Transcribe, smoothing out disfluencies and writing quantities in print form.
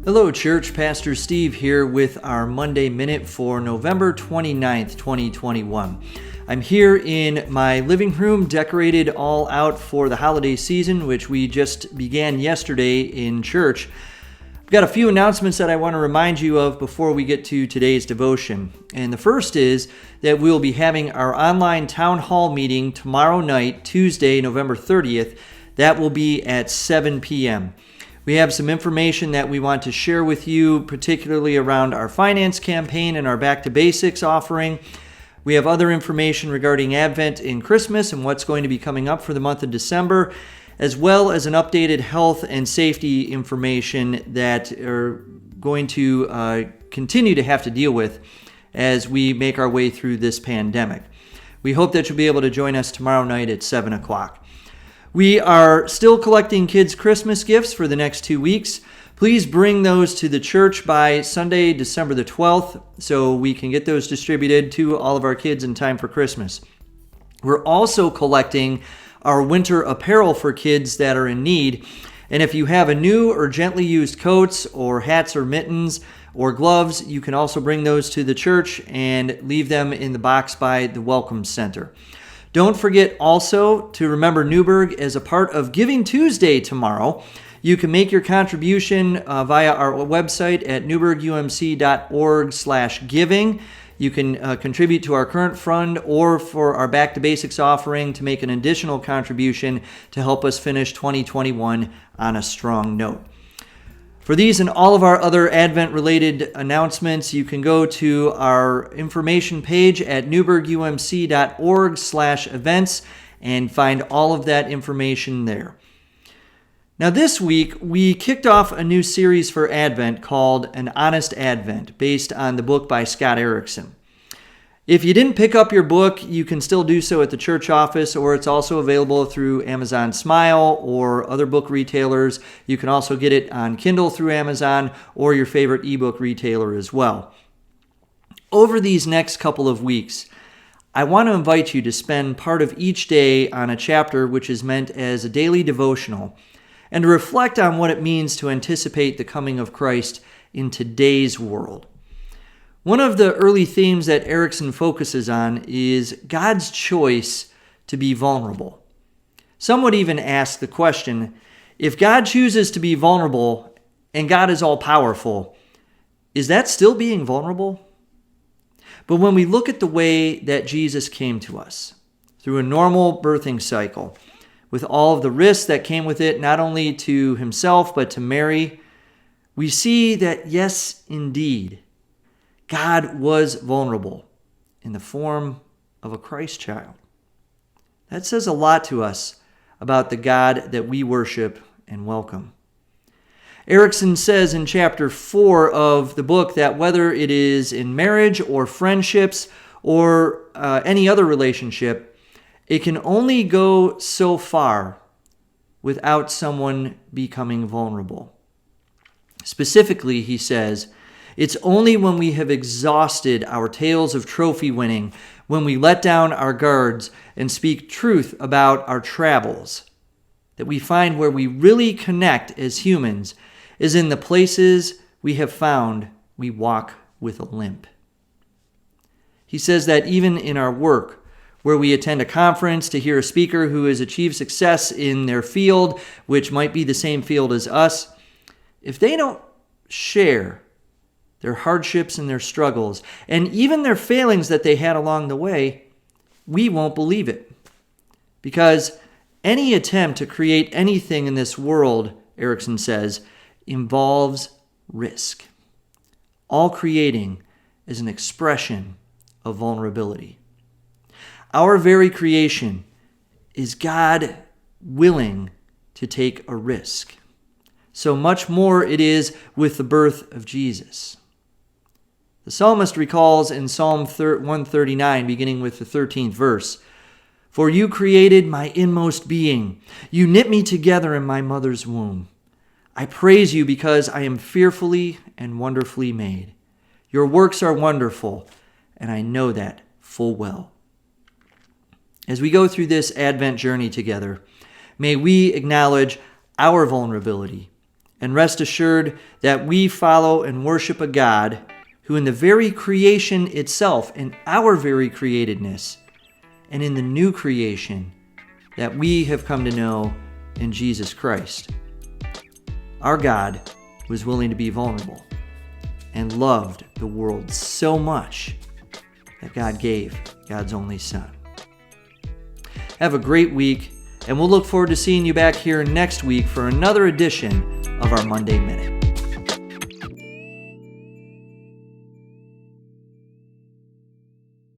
Hello, church. Pastor Steve here with our Monday Minute for November 29th, 2021. I'm here in my living room, decorated all out for the holiday season, which we just began yesterday in church. I've got a few announcements that I want to remind you of before we get to today's devotion. And the first is that we'll be having our online town hall meeting tomorrow night, Tuesday, November 30th. That will be at 7 p.m. We have some information that we want to share with you, particularly around our finance campaign and our Back to Basics offering. We have other information regarding Advent and Christmas and what's going to be coming up for the month of December, as well as an updated health and safety information that are going to continue to have to deal with as we make our way through this pandemic. We hope that you'll be able to join us tomorrow night at 7 o'clock. We are still collecting kids' Christmas gifts for the next 2 weeks. Please bring those to the church by Sunday, December the 12th, so we can get those distributed to all of our kids in time for Christmas. We're also collecting our winter apparel for kids that are in need. And if you have a new or gently used coats or hats or mittens or gloves, you can also bring those to the church and leave them in the box by the Welcome Center. Don't forget also to remember Newberg as a part of Giving Tuesday tomorrow. You can make your contribution via our website at newbergumc.org/giving. You can contribute to our current fund or for our Back to Basics offering to make an additional contribution to help us finish 2021 on a strong note. For these and all of our other Advent-related announcements, you can go to our information page at newbergumc.org/events and find all of that information there. Now this week, we kicked off a new series for Advent called An Honest Advent, based on the book by Scott Erickson. If you didn't pick up your book, you can still do so at the church office, or it's also available through Amazon Smile or other book retailers. You can also get it on Kindle through Amazon or your favorite ebook retailer as well. Over these next couple of weeks, I want to invite you to spend part of each day on a chapter which is meant as a daily devotional, and to reflect on what it means to anticipate the coming of Christ in today's world. One of the early themes that Erickson focuses on is God's choice to be vulnerable. Some would even ask the question, if God chooses to be vulnerable and God is all-powerful, is that still being vulnerable? But when we look at the way that Jesus came to us, through a normal birthing cycle, with all of the risks that came with it, not only to himself but to Mary, we see that yes, indeed, God was vulnerable in the form of a Christ child. That says a lot to us about the God that we worship and welcome. Erickson says in chapter 4 of the book that whether it is in marriage or friendships or any other relationship, it can only go so far without someone becoming vulnerable. Specifically, he says, it's only when we have exhausted our tales of trophy winning, when we let down our guards and speak truth about our travels, that we find where we really connect as humans is in the places we have found we walk with a limp. He says that even in our work, where we attend a conference to hear a speaker who has achieved success in their field, which might be the same field as us, if they don't share their hardships and their struggles, and even their failings that they had along the way, we won't believe it. Because any attempt to create anything in this world, Erickson says, involves risk. All creating is an expression of vulnerability. Our very creation is God willing to take a risk. So much more it is with the birth of Jesus. The psalmist recalls in Psalm 139, beginning with the 13th verse, "For you created my inmost being. You knit me together in my mother's womb. I praise you because I am fearfully and wonderfully made. Your works are wonderful, and I know that full well." As we go through this Advent journey together, may we acknowledge our vulnerability And rest assured that we follow and worship a God who in the very creation itself, in our very createdness, and in the new creation that we have come to know in Jesus Christ, our God was willing to be vulnerable and loved the world so much that God gave God's only Son. Have a great week, and we'll look forward to seeing you back here next week for another edition of our Monday Minute.